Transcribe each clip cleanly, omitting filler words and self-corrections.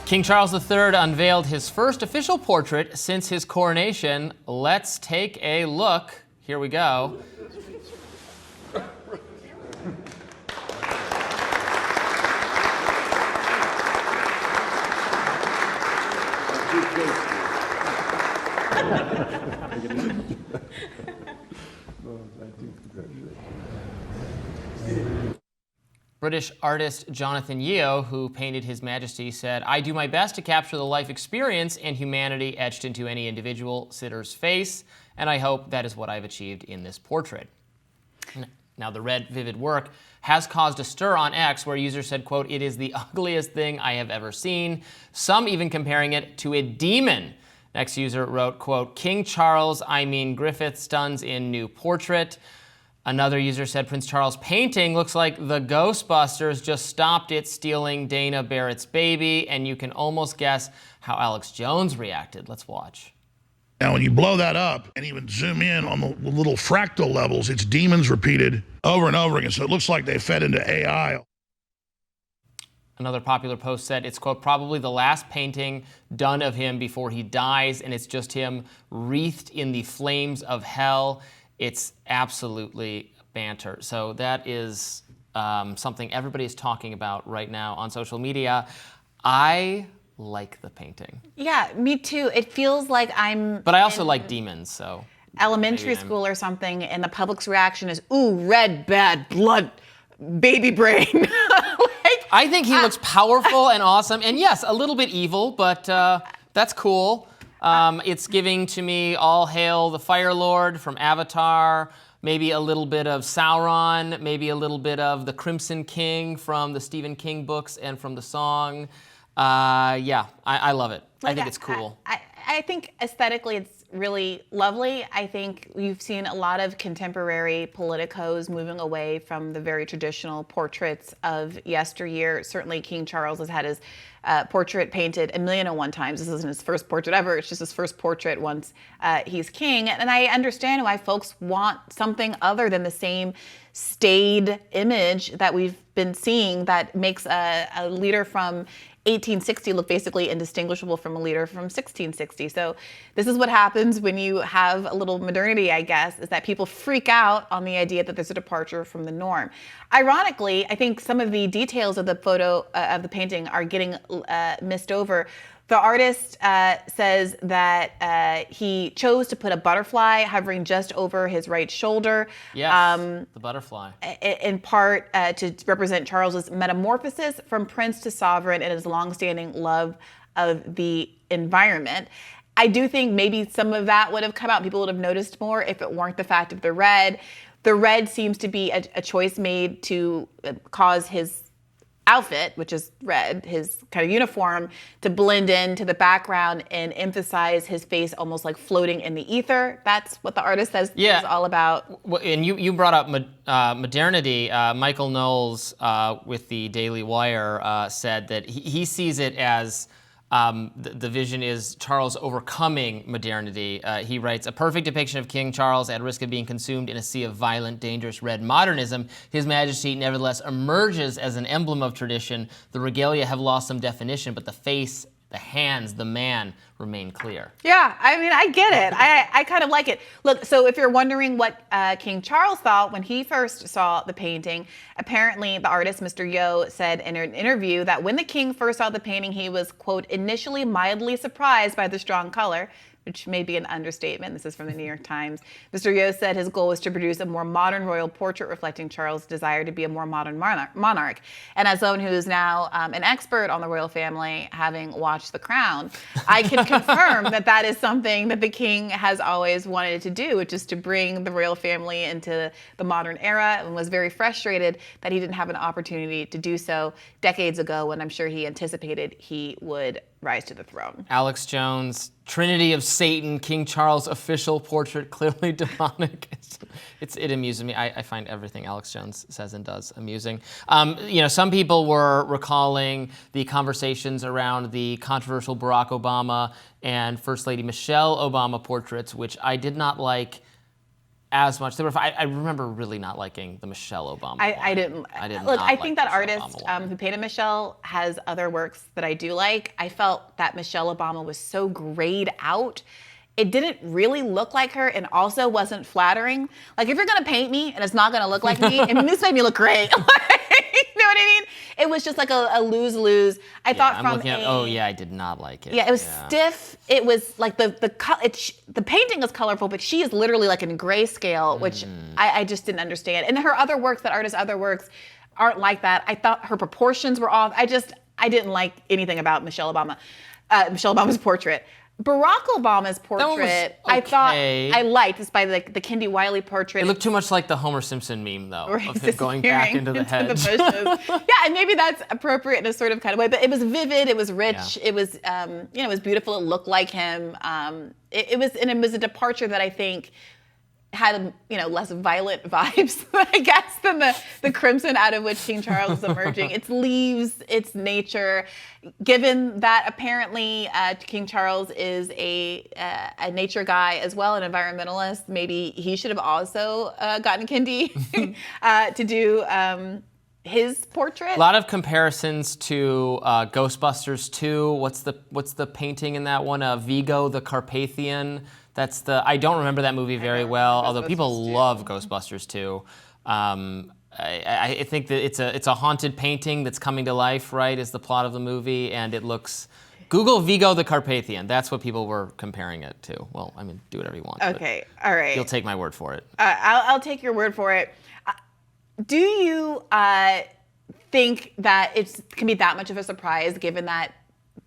King Charles III unveiled his first official portrait since his coronation. Let's take a look. Here we go. British artist Jonathan Yeo, who painted His Majesty, said, "I do my best to capture the life experience and humanity etched into any individual sitter's face, and I hope that is what I've achieved in this portrait." Now, the red, vivid work has caused a stir on X, where users said, quote, "It is the ugliest thing I have ever seen," some even comparing it to a demon. Next user wrote, quote, "King Charles, I mean Griffith, stuns in new portrait." Another user said, "Prince Charles' painting looks like the Ghostbusters just stopped it stealing Dana Barrett's baby," and you can almost guess how Alex Jones reacted. Let's watch. Now, when you blow that up and even zoom in on the little fractal levels, it's demons repeated over and over again. So it looks like they fed into AI. Another popular post said it's, quote, "probably the last painting done of him before he dies, and it's just him wreathed in the flames of hell." It's absolutely banter. So that is something everybody is talking about right now on social media. I like the painting. Yeah, me too. It feels like I'm... But I also like demons, so... Elementary school or something, and the public's reaction is, ooh, red, bad, blood, baby brain. I think he looks powerful and awesome. And yes, a little bit evil, but that's cool. It's giving to me All Hail the Fire Lord from Avatar, maybe a little bit of Sauron, maybe a little bit of the Crimson King from the Stephen King books and from the song. Yeah, I love it. I think it's cool. I think aesthetically it's really lovely. I think you've seen a lot of contemporary politicos moving away from the very traditional portraits of yesteryear. Certainly King Charles has had his portrait painted 1,000,001 times. This isn't his first portrait ever. It's just his first portrait once he's king. And I understand why folks want something other than the same staid image that we've been seeing that makes a leader from 1860 look basically indistinguishable from a leader from 1660. So this is what happens when you have a little modernity, I guess, is that people freak out on the idea that there's a departure from the norm. Ironically, I think some of the details of the photo of the painting are getting missed over. The artist says that he chose to put a butterfly hovering just over his right shoulder. Yes, the butterfly. In part to represent Charles's metamorphosis from prince to sovereign and his longstanding love of the environment. I do think maybe some of that would have come out. People would have noticed more if it weren't the fact of the red. The red seems to be a choice made to cause his outfit, which is red, his kind of uniform, to blend into the background and emphasize his face almost like floating in the ether. That's what the artist says is all about. And you brought up modernity. Michael Knowles with the Daily Wire said that he sees it as the vision is Charles overcoming modernity. He writes, "A perfect depiction of King Charles at risk of being consumed in a sea of violent, dangerous red modernism. His Majesty nevertheless emerges as an emblem of tradition. The regalia have lost some definition, but the face, the hands, the man remain clear." Yeah, I mean, I get it. I kind of like it. Look, so if you're wondering what King Charles thought when he first saw the painting, apparently the artist, Mr. Yeo, said in an interview that when the king first saw the painting, he was, quote, "initially mildly surprised by the strong color," which may be an understatement. This is from the New York Times. Mr. Yeo said his goal was to produce a more modern royal portrait reflecting Charles' desire to be a more modern monarch. And as someone who is now an expert on the royal family, having watched The Crown, I can confirm that that is something that the king has always wanted to do, which is to bring the royal family into the modern era, and was very frustrated that he didn't have an opportunity to do so decades ago when I'm sure he anticipated he would rise to the throne. Alex Jones, Trinity of Satan, King Charles official portrait, clearly demonic. It amuses me. I find everything Alex Jones says and does amusing. Some people were recalling the conversations around the controversial Barack Obama and First Lady Michelle Obama portraits, which I did not like as much. They were. I remember really not liking the Michelle Obama. I didn't. Look, I think that Michelle artist Obama one. who painted Michelle has other works that I do like. I felt that Michelle Obama was so grayed out. It didn't really look like her, and also wasn't flattering. Like, if you're gonna paint me and it's not gonna look like me, and this made me look great. You know what I mean? It was just like a lose-lose. I thought from oh yeah, I did not like it. Yeah, it was stiff. It was like the painting is colorful, but she is literally like in grayscale, which I just didn't understand. And her other works, that artist's other works, aren't like that. I thought her proportions were off. I didn't like anything about Michelle Obama's portrait. Barack Obama's portrait, I thought I liked, despite the Kendi Wiley portrait. It looked too much like the Homer Simpson meme, though, Right, of him going back into the hedge. Yeah, and maybe that's appropriate in a sort of kind of way, but it was vivid, it was rich, Yeah. it was, it was beautiful, it looked like him. It was a departure that I think had, less violent vibes, I guess, than the crimson out of which King Charles is emerging. Its leaves, its nature. Given that apparently King Charles is a nature guy as well, an environmentalist, maybe he should have also gotten Kendi to do his portrait. A lot of comparisons to Ghostbusters 2. What's the painting in that one? Vigo the Carpathian. I don't remember that movie very well, although people love Ghostbusters 2. I think that it's a haunted painting that's coming to life, right, is the plot of the movie, and it looks... Google Vigo the Carpathian. That's what people were comparing it to. Well, I mean, do whatever you want. Okay, all right. You'll take my word for it. I'll take your word for it. Do you think that it can be that much of a surprise, given that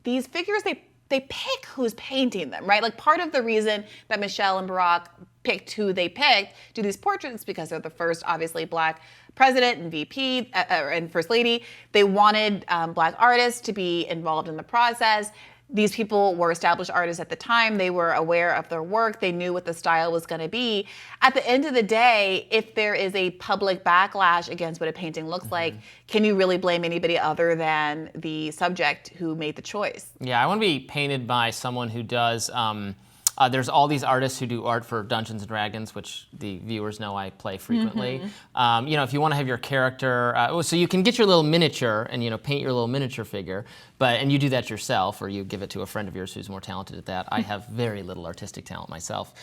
these figures, they pick who's painting them, right? Like, part of the reason that Michelle and Barack picked who they picked to do these portraits because they're the first, obviously, Black president and VP and First Lady. They wanted Black artists to be involved in the process. These people were established artists at the time. They were aware of their work. They knew what the style was going to be. At the end of the day, if there is a public backlash against what a painting looks like, can you really blame anybody other than the subject who made the choice? Yeah, I want to be painted by someone who does... there's all these artists who do art for Dungeons & Dragons, which the viewers know I play frequently. If you want to have your character, so you can get your little miniature and paint your little miniature figure, and you do that yourself, or you give it to a friend of yours who's more talented at that. I have very little artistic talent myself.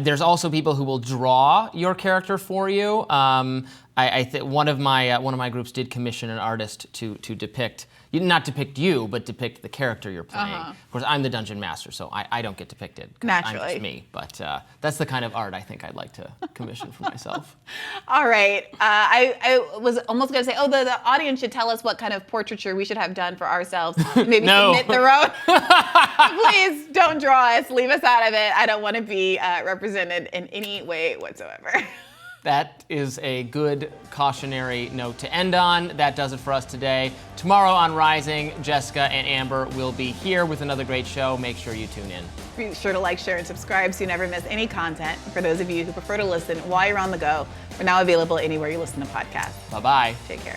There's also people who will draw your character for you. I think one of my groups did commission an artist to depict. Not depict you, but depict the character you're playing. Of course, I'm the dungeon master, so I don't get depicted. Naturally. I'm just me. But that's the kind of art I think I'd like to commission for myself. All right. I was almost going to say, the audience should tell us what kind of portraiture we should have done for ourselves. Maybe submit their own. Please don't draw us. Leave us out of it. I don't want to be represented in any way whatsoever. That is a good cautionary note to end on. That does it for us today. Tomorrow on Rising, Jessica and Amber will be here with another great show. Make sure you tune in. Be sure to like, share, and subscribe so you never miss any content. For those of you who prefer to listen while you're on the go, we're now available anywhere you listen to podcasts. Bye-bye. Take care.